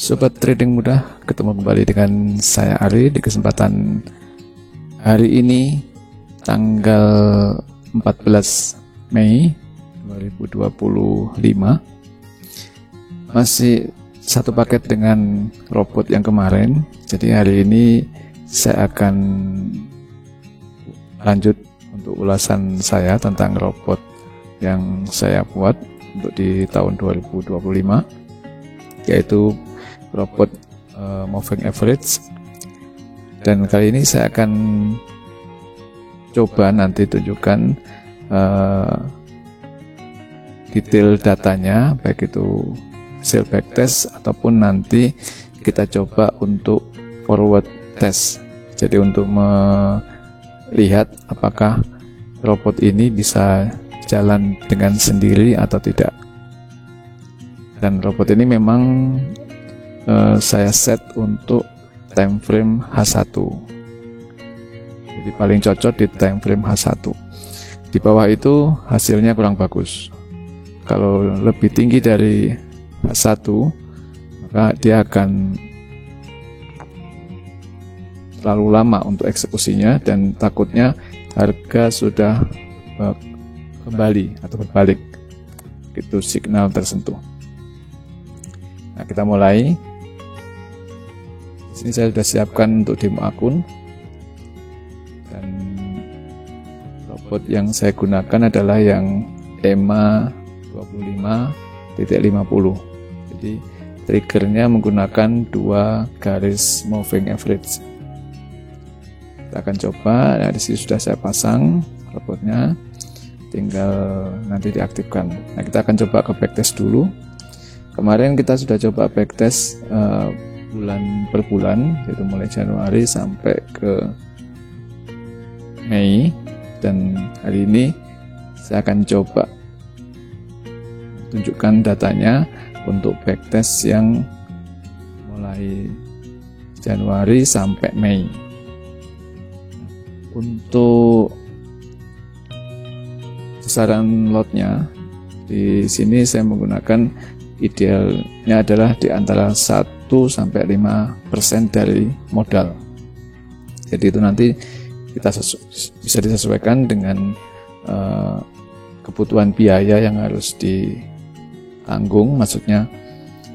Sobat Trading Mudah, ketemu kembali dengan saya Ari di kesempatan hari ini tanggal 14 Mei 2025. Masih satu paket dengan robot yang kemarin. Jadi hari ini saya akan lanjut untuk ulasan saya tentang robot yang saya buat untuk di tahun 2025, yaitu robot moving average. Dan kali ini saya akan coba nanti tunjukkan detail datanya, baik itu hasil backtest ataupun nanti kita coba untuk forward test. Jadi untuk melihat apakah robot ini bisa jalan dengan sendiri atau tidak. Dan robot ini memang saya set untuk time frame H1. Jadi paling cocok di time frame H1. Di bawah itu hasilnya kurang bagus. Kalau lebih tinggi dari H1, maka dia akan terlalu lama untuk eksekusinya dan takutnya harga sudah kembali atau berbalik. Itu signal tersentuh. Nah, kita mulai. Di sini saya sudah siapkan untuk demo akun. Dan robot yang saya gunakan adalah yang EMA 25.50. Jadi triggernya menggunakan 2 garis moving average. Kita akan coba. Nah, di sini sudah saya pasang robotnya. Tinggal nanti diaktifkan. Nah, kita akan coba ke backtest dulu. Kemarin kita sudah coba backtest bulan per bulan, yaitu mulai Januari sampai ke Mei. Dan hari ini saya akan coba tunjukkan datanya untuk backtest yang mulai Januari sampai Mei. Untuk besaran lotnya, di sini saya menggunakan idealnya adalah di antara 1-5% dari modal. Jadi itu nanti kita bisa disesuaikan dengan kebutuhan biaya yang harus ditanggung, maksudnya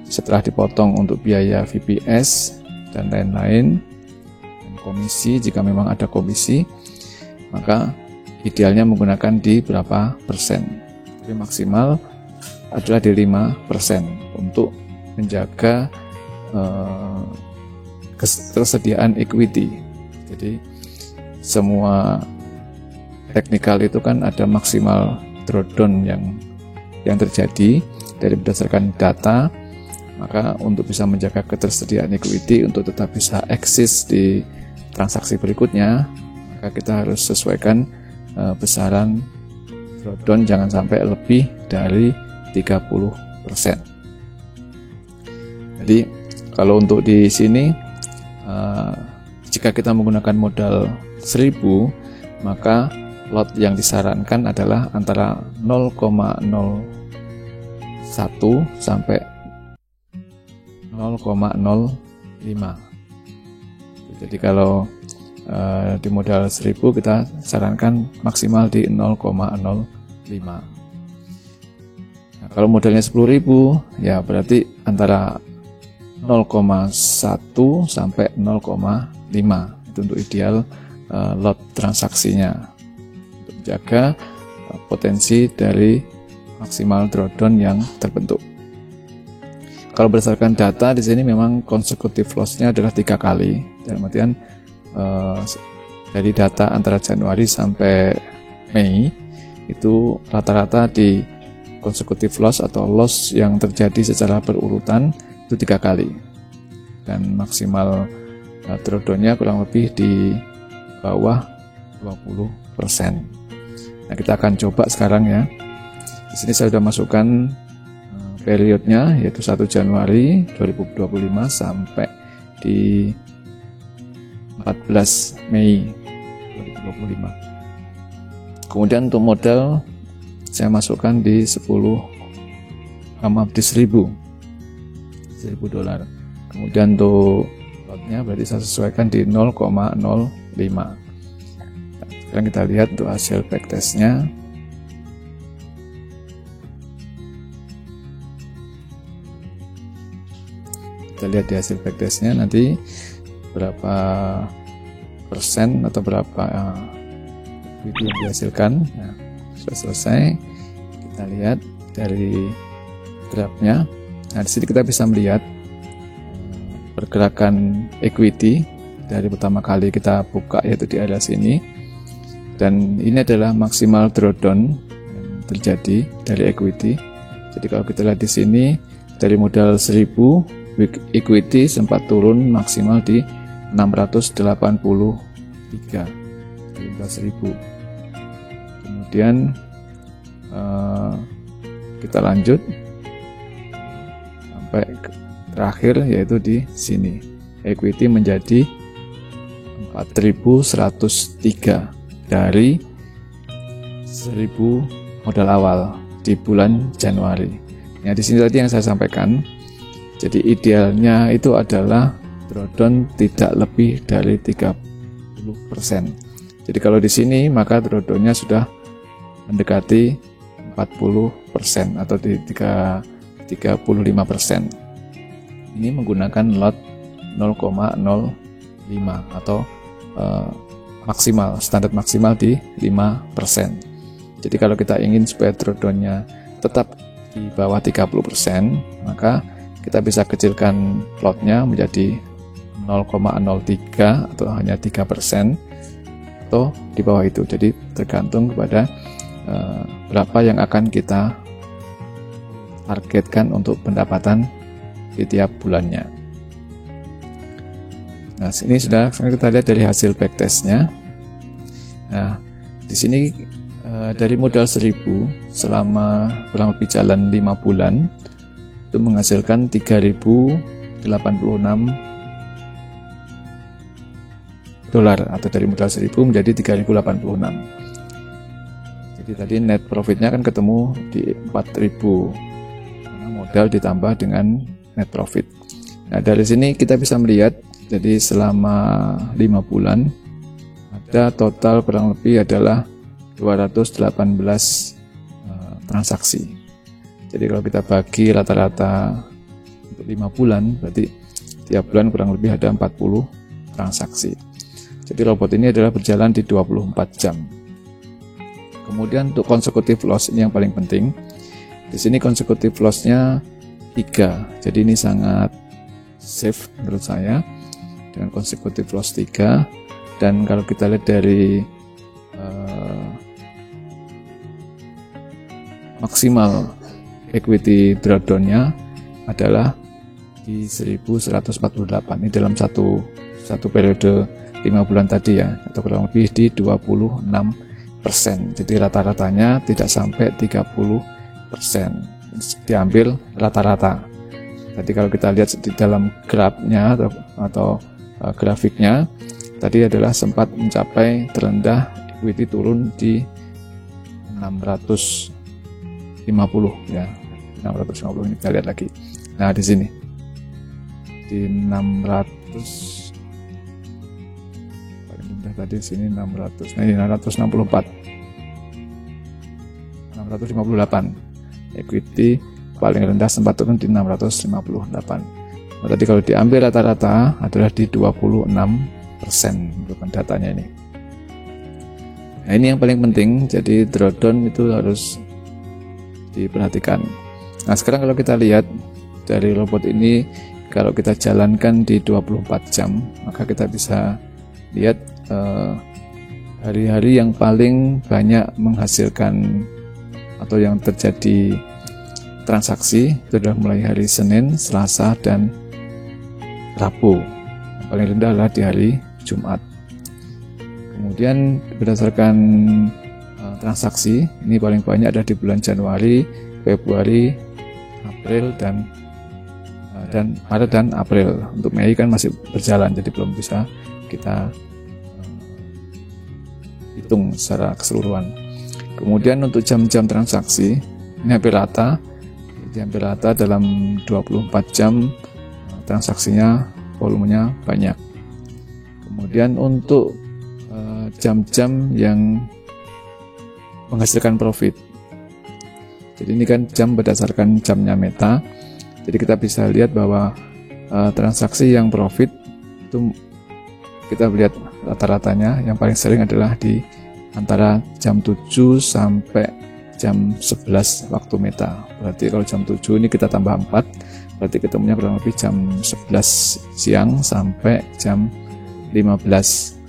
setelah dipotong untuk biaya VPS dan lain-lain, dan komisi jika memang ada komisi, maka idealnya menggunakan di berapa persen. Tapi maksimal adalah di 5% untuk menjaga ketersediaan equity. Jadi semua teknikal itu kan ada maksimal drawdown yang terjadi dari berdasarkan data. Maka untuk bisa menjaga ketersediaan equity untuk tetap bisa eksis di transaksi berikutnya, maka kita harus sesuaikan besaran drawdown jangan sampai lebih dari 30%. Jadi kalau untuk di sini jika kita menggunakan modal 1000, maka lot yang disarankan adalah antara 0,01 sampai 0,05. Jadi kalau di modal 1000 kita sarankan maksimal di 0,05. Nah, kalau modalnya 10.000, ya berarti antara 0,1 sampai 0,5. Itu untuk ideal lot transaksinya, untuk menjaga potensi dari maksimal drawdown yang terbentuk. Kalau berdasarkan data di sini memang consecutive loss-nya adalah 3 kali. Dalam artian dari data antara Januari sampai Mei itu rata-rata di consecutive loss atau loss yang terjadi secara berurutan itu 3 kali, dan maksimal drawdown-nya kurang lebih di bawah 20%. Nah, kita akan coba sekarang ya. Di sini saya sudah masukkan periodnya, yaitu 1 Januari 2025 sampai di 14 Mei 2025. Kemudian untuk modal saya masukkan di 10.000 $1000. Kemudian untuk lotnya berarti saya sesuaikan di 0,05. Sekarang kita lihat untuk hasil backtestnya. Kita lihat di hasil backtestnya nanti berapa persen atau berapa video yang dihasilkan. Nah, sudah selesai. Kita lihat dari grafnya. Nah, di sini kita bisa melihat pergerakan equity dari pertama kali kita buka, yaitu di area sini, dan ini adalah maksimal drawdown yang terjadi dari equity. Jadi kalau kita lihat di sini dari modal 1000, equity sempat turun maksimal di 683 di 15.000. Kemudian kita lanjut sampai terakhir, yaitu di sini equity menjadi 4.103 dari 1.000 modal awal di bulan Januari. Nah, di sini tadi yang saya sampaikan, jadi idealnya itu adalah drawdown tidak lebih dari 30%. Jadi kalau di sini maka drawdownnya sudah mendekati 40% atau di 35%. Ini menggunakan lot 0,05 atau maksimal, standar maksimal di 5%. Jadi kalau kita ingin supaya drawdownnya tetap di bawah 30%, maka kita bisa kecilkan lotnya menjadi 0,03 atau hanya 3% atau di bawah itu. Jadi tergantung kepada berapa yang akan kita targetkan untuk pendapatan di tiap bulannya. Nah, ini sudah kita lihat dari hasil backtestnya. Nah, di sini dari modal 1000 selama kurang lebih jalan 5 bulan itu menghasilkan 3.086 dolar, atau dari modal 1000 menjadi 3.086. Jadi tadi net profitnya kan ketemu di 4.000 karena modal ditambah dengan net profit. Nah, dari sini kita bisa melihat, jadi selama 5 bulan ada total kurang lebih adalah 218 transaksi. Jadi kalau kita bagi rata-rata untuk 5 bulan, berarti tiap bulan kurang lebih ada 40 transaksi. Jadi robot ini adalah berjalan di 24 jam. Kemudian untuk consecutive loss ini yang paling penting. Di sini consecutive loss-nya 3. Jadi ini sangat safe menurut saya dengan consecutive loss 3. Dan kalau kita lihat dari maksimal equity drawdown-nya adalah di 1148. Ini dalam satu periode 5 bulan tadi ya, atau kurang lebih di 26%. Jadi rata-ratanya tidak sampai 30%. Diambil rata-rata. Jadi kalau kita lihat di dalam grafnya atau grafiknya, tadi adalah sempat mencapai terendah equity turun di 650 ya. 650 ini kita lihat lagi. Nah, di sini di 600 paling rendah tadi sini 600. Nah, ini 664. 658. Equity paling rendah sempat turun di 658. Nah, tadi kalau diambil rata-rata adalah di 26% bukan datanya ini. Nah, ini yang paling penting. Jadi drawdown itu harus diperhatikan. Nah, sekarang kalau kita lihat dari robot ini, kalau kita jalankan di 24 jam, maka kita bisa lihat hari-hari yang paling banyak menghasilkan atau yang terjadi transaksi itu adalah mulai hari Senin, Selasa, dan Rabu. Yang paling rendah adalah di hari Jumat. Kemudian berdasarkan transaksi, ini paling banyak ada di bulan Januari, Februari, April, dan Maret dan April. Untuk Mei kan masih berjalan, jadi belum bisa kita hitung secara keseluruhan. Kemudian untuk jam-jam transaksi, ini hampir rata. Jadi hampir rata dalam 24 jam transaksinya volumenya banyak. Kemudian untuk jam-jam yang menghasilkan profit, jadi ini kan jam berdasarkan jamnya Meta, jadi kita bisa lihat bahwa transaksi yang profit itu kita lihat rata-ratanya yang paling sering adalah di antara jam 7 sampai jam 11 waktu Meta. Berarti kalau jam 7 ini kita tambah 4, berarti ketemunya kurang lebih jam 11 siang sampai jam 15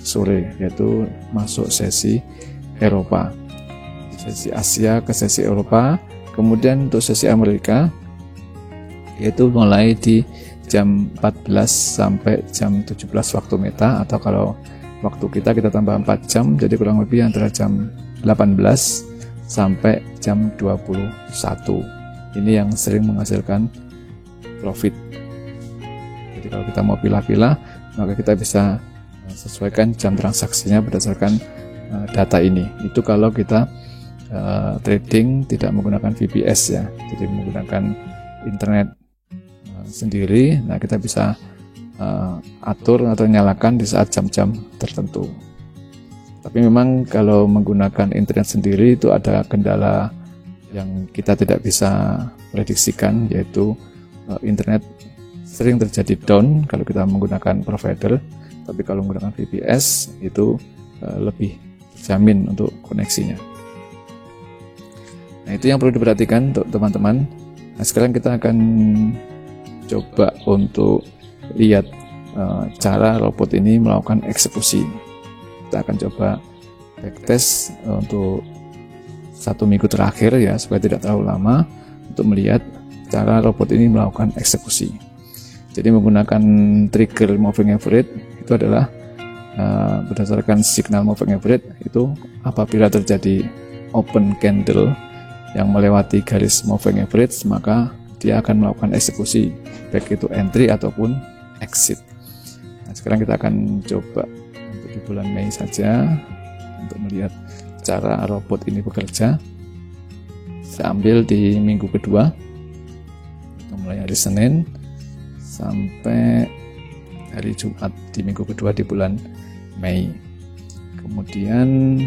sore, yaitu masuk sesi Eropa, sesi Asia ke sesi Eropa. Kemudian untuk sesi Amerika yaitu mulai di jam 14 sampai jam 17 waktu Meta, atau kalau waktu kita tambah 4 jam, jadi kurang lebih antara jam 18 sampai jam 21. Ini yang sering menghasilkan profit. Jadi kalau kita mau pilah-pilah, maka kita bisa sesuaikan jam transaksinya berdasarkan data ini. Itu kalau kita trading tidak menggunakan VPS ya, jadi menggunakan internet sendiri. Nah, kita bisa atur atau nyalakan di saat jam-jam tertentu. Tapi memang kalau menggunakan internet sendiri itu ada kendala yang kita tidak bisa prediksikan, yaitu internet sering terjadi down kalau kita menggunakan provider. Tapi kalau menggunakan VPS itu lebih terjamin untuk koneksinya. Nah, itu yang perlu diperhatikan untuk teman-teman. Nah, sekarang kita akan coba untuk lihat cara robot ini melakukan eksekusi. Kita akan coba backtest untuk 1 minggu terakhir ya, supaya tidak terlalu lama, untuk melihat cara robot ini melakukan eksekusi. Jadi menggunakan trigger moving average itu adalah berdasarkan signal moving average, itu apabila terjadi open candle yang melewati garis moving average, maka dia akan melakukan eksekusi, baik itu entry ataupun exit. Nah, sekarang kita akan coba untuk di bulan Mei saja untuk melihat cara robot ini bekerja. Saya ambil di minggu kedua, mulai hari Senin sampai hari Jumat di minggu kedua di bulan Mei. Kemudian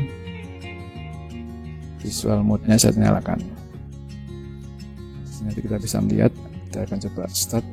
visual mode-nya saya nyalakan. Nanti kita bisa melihat. Kita akan coba start.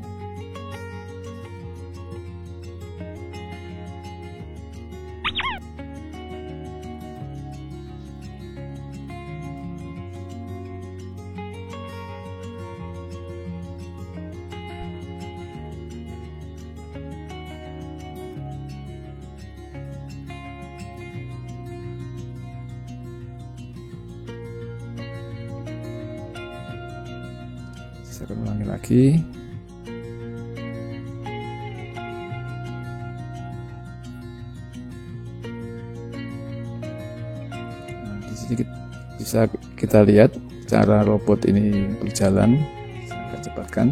Saya akan ulangi lagi. Nah, di sini bisa kita lihat cara robot ini berjalan. Saya akan cepatkan.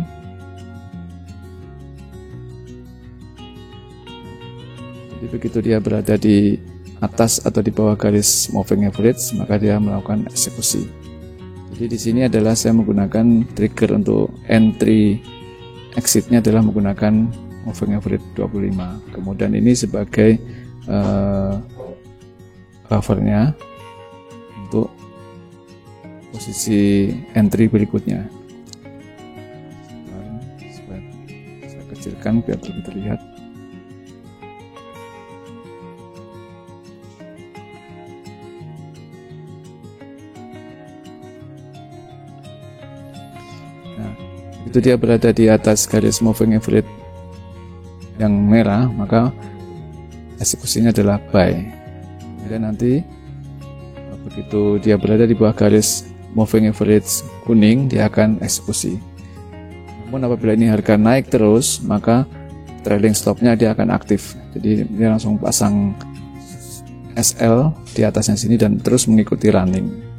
Jadi begitu dia berada di atas atau di bawah garis moving average, maka dia melakukan eksekusi. Jadi di sini adalah saya menggunakan trigger untuk entry exitnya adalah menggunakan moving average 25. Kemudian ini sebagai buffernya untuk posisi entry berikutnya. Saya kecilkan biar lebih terlihat. Itu dia berada di atas garis moving average yang merah, maka eksekusinya adalah buy. Kemudian nanti begitu dia berada di bawah garis moving average kuning, dia akan eksekusi. Namun apabila ini harga naik terus, maka trailing stopnya dia akan aktif. Jadi dia langsung pasang SL di atasnya sini dan terus mengikuti running.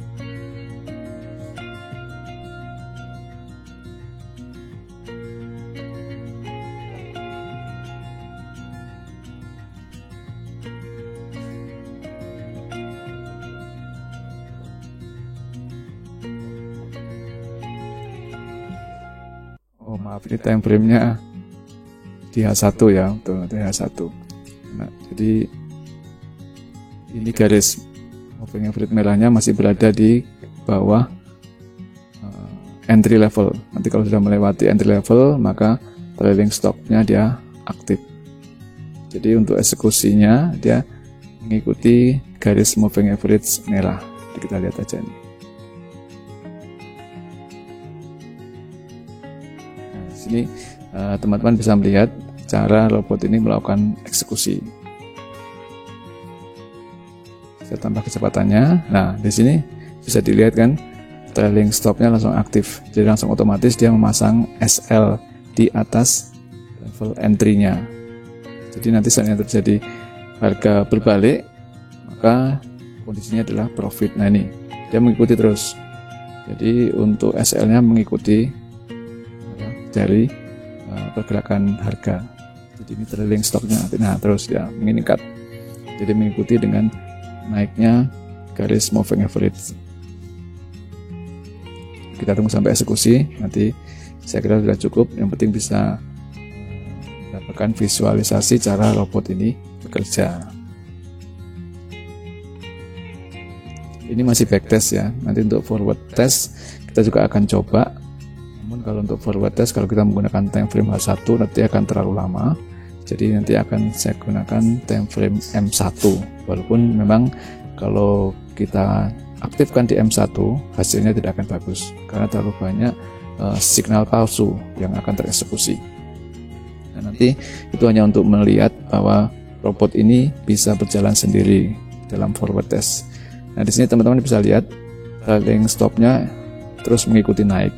Oh maaf, ini time frame-nya di H1 ya, betul, di H1. Nah, jadi ini garis moving average merahnya masih berada di bawah entry level. Nanti kalau sudah melewati entry level, maka trailing stopnya dia aktif. Jadi untuk eksekusinya dia mengikuti garis moving average merah. Jadi kita lihat aja nih. Nah, di sini teman-teman bisa melihat cara robot ini melakukan eksekusi. Saya tambah kecepatannya. Nah, di sini bisa dilihat kan, trailing stopnya langsung aktif. Jadi langsung otomatis dia memasang SL di atas level entry-nya. Jadi nanti saatnya terjadi harga berbalik, maka kondisinya adalah profit. Nah ini, dia mengikuti terus. Jadi untuk SL-nya mengikuti dari pergerakan harga. Jadi ini trailing stopnya. Nah terus ya meningkat. Jadi mengikuti dengan naiknya garis moving average. Kita tunggu sampai eksekusi. Nanti saya kira sudah cukup. Yang penting bisa mendapatkan visualisasi cara robot ini bekerja. Ini masih backtest ya. Nanti untuk forward test kita juga akan coba. Namun kalau untuk forward test, kalau kita menggunakan time frame H1 nanti akan terlalu lama. Jadi nanti akan saya gunakan time frame M1. Walaupun memang kalau kita aktifkan di M1 hasilnya tidak akan bagus karena terlalu banyak signal palsu yang akan tereksekusi. Nah, nanti itu hanya untuk melihat bahwa robot ini bisa berjalan sendiri dalam forward test. Nah di sini teman-teman bisa lihat trailing stopnya terus mengikuti naik.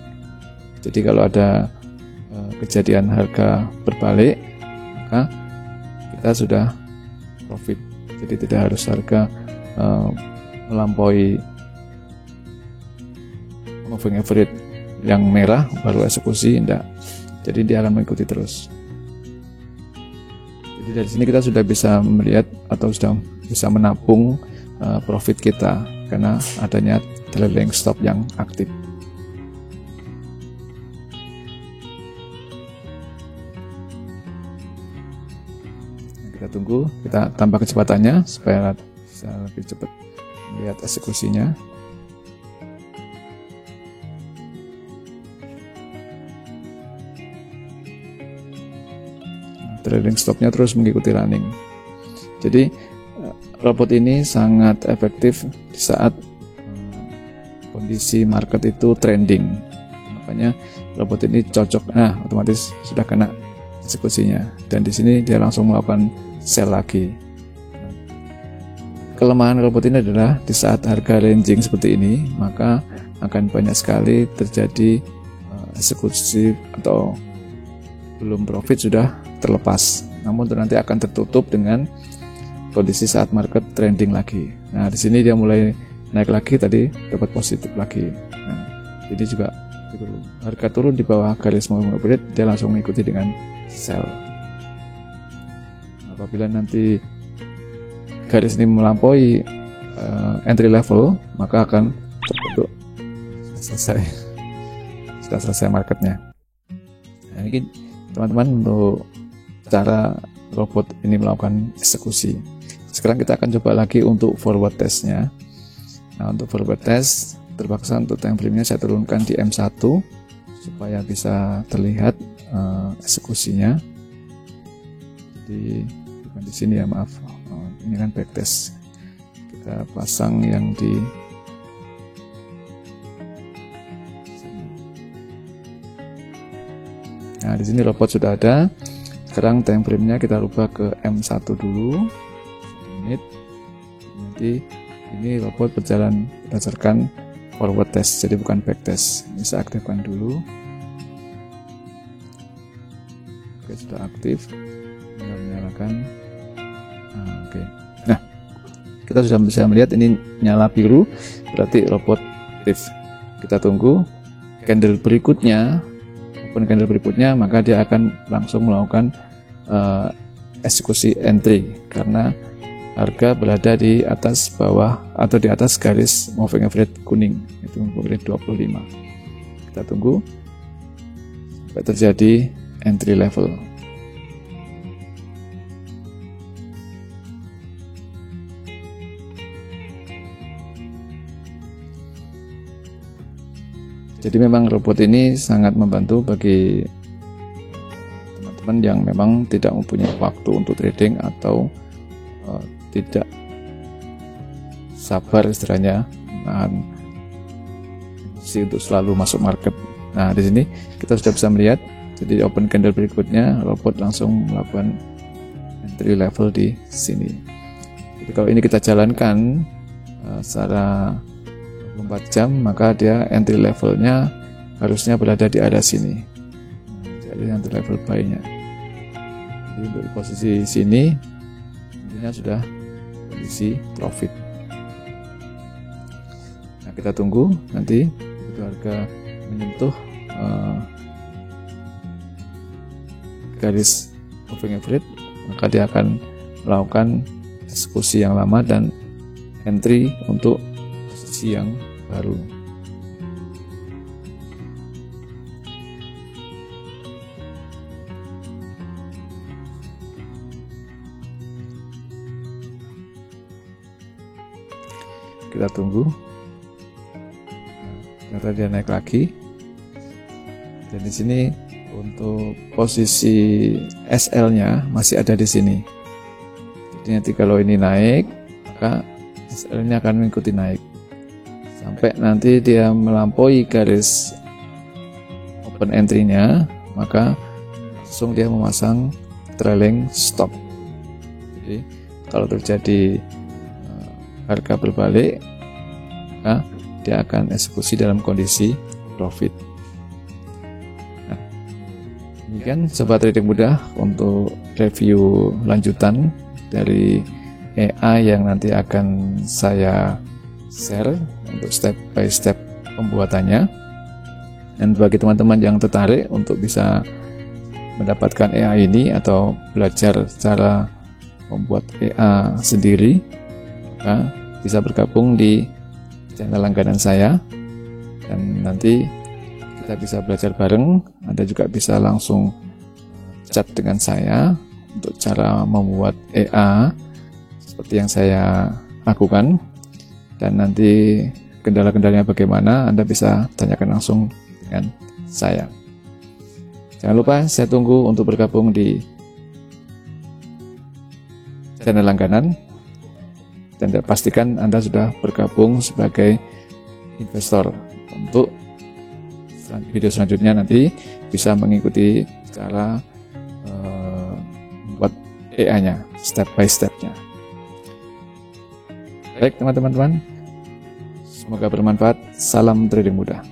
Jadi kalau ada kejadian harga berbalik, maka kita sudah profit. Jadi tidak harus harga melampaui moving average yang merah baru eksekusi, enggak. Jadi dia akan mengikuti terus. Jadi dari sini kita sudah bisa melihat atau sudah bisa menabung profit kita karena adanya trailing stop yang aktif. Kita tunggu, kita tambah kecepatannya supaya bisa lebih cepat melihat eksekusinya. Trailing stopnya terus mengikuti running. Jadi robot ini sangat efektif di saat kondisi market itu trending. Makanya robot ini cocok. Nah, otomatis sudah kena eksekusinya. Dan di sini dia langsung melakukan sell lagi. Kelemahan robot ini adalah di saat harga ranging seperti ini, maka akan banyak sekali terjadi eksekusi atau belum profit sudah terlepas. Namun nanti akan tertutup dengan kondisi saat market trending lagi. Nah, di sini dia mulai naik lagi, tadi dapat positif lagi. Nah, jadi juga harga turun di bawah garis moving average, dia langsung mengikuti dengan sell. Apabila nanti garis ini melampaui entry level, maka akan terbentuk sudah selesai marketnya. Nah, ini teman-teman untuk cara robot ini melakukan eksekusi. Sekarang kita akan coba lagi untuk forward testnya. Nah, untuk forward test terpaksa untuk time frame-nya saya turunkan di M1 supaya bisa terlihat eksekusinya. Jadi bukan di sini ya, maaf. Ini kan backtest. Kita pasang yang di sini. Nah, di sini robot sudah ada. Sekarang time frame-nya kita rubah ke M1 dulu. Menit. Nanti ini robot berjalan berdasarkan forward test, jadi bukan backtest. Ini saya aktifkan dulu. Oke, sudah aktif. Tinggal menyalakan. Oke. Nah, kita sudah bisa melihat ini nyala biru, berarti robot aktif. Kita tunggu candle berikutnya, open candle berikutnya, maka dia akan langsung melakukan eksekusi entry karena harga berada di atas bawah atau di atas garis moving average kuning, itu moving average 25. Kita tunggu sampai terjadi entry level. Jadi memang robot ini sangat membantu bagi teman-teman yang memang tidak mempunyai waktu untuk trading atau tidak sabar istilahnya menahan emosi untuk selalu masuk market. Nah, di sini kita sudah bisa melihat, jadi open candle berikutnya robot langsung melakukan entry level di sini. Jadi kalau ini kita jalankan secara 24 jam, maka dia entry levelnya harusnya berada di area sini. Jadi entry level buy-nya. Jadi untuk di posisi sini intinya sudah kondisi profit. Nah, kita tunggu nanti itu harga menyentuh garis moving average, maka dia akan melakukan eksekusi yang lama dan entry untuk posisi yang baru. Kita tunggu. Ternyata dia naik lagi. Dan di sini untuk posisi SL-nya masih ada di sini. Jadi nanti kalau ini naik, maka SL-nya akan mengikuti naik sampai nanti dia melampaui garis open entry-nya, maka langsung dia memasang trailing stop. Jadi kalau terjadi harga berbalik, maka dia akan eksekusi dalam kondisi profit. Nah, demikian sobat trading mudah untuk review lanjutan dari AI yang nanti akan saya share untuk step by step pembuatannya. Dan bagi teman-teman yang tertarik untuk bisa mendapatkan AI ini atau belajar cara membuat AI sendiri, maka bisa bergabung di channel langganan saya, dan nanti kita bisa belajar bareng. Anda juga bisa langsung chat dengan saya untuk cara membuat AI seperti yang saya lakukan, dan nanti kendala-kendalanya bagaimana Anda bisa tanyakan langsung dengan saya. Jangan lupa saya tunggu untuk bergabung di channel langganan, dan pastikan Anda sudah bergabung sebagai investor untuk video selanjutnya nanti bisa mengikuti cara membuat AI-nya step by step-nya. Baik teman-teman, semoga bermanfaat. Salam trading mudah.